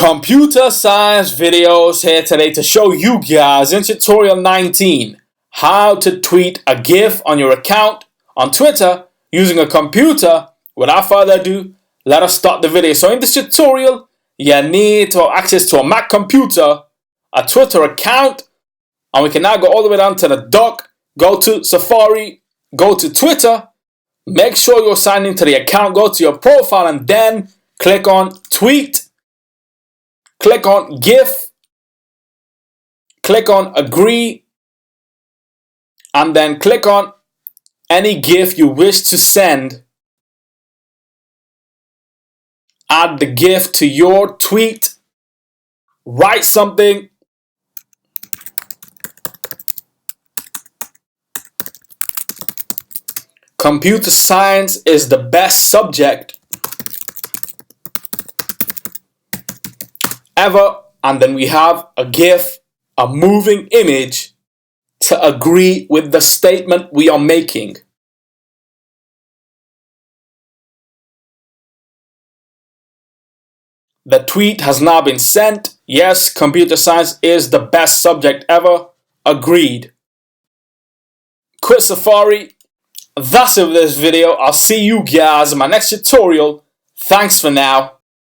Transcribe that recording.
Computer science videos here today to show you guys in tutorial 19 how to tweet a GIF on your account on Twitter using a computer. Without further ado, let us start the video. So in this tutorial, you need to have access to a Mac computer, a Twitter account, and we can now go all the way down to the dock, go to Safari, go to Twitter, make sure you're signed into the account, go to your profile, and then click on tweet. Click on GIF, click on agree, and then click on any GIF you wish to send. Add the GIF to your tweet, write something, computer science is the best subject ever, and then we have a GIF, a moving image to agree with the statement we are making. The tweet has now been sent. Yes, computer science is the best subject ever. Agreed. Quit Safari. That's it for this video. I'll see you guys in my next tutorial. Thanks for now.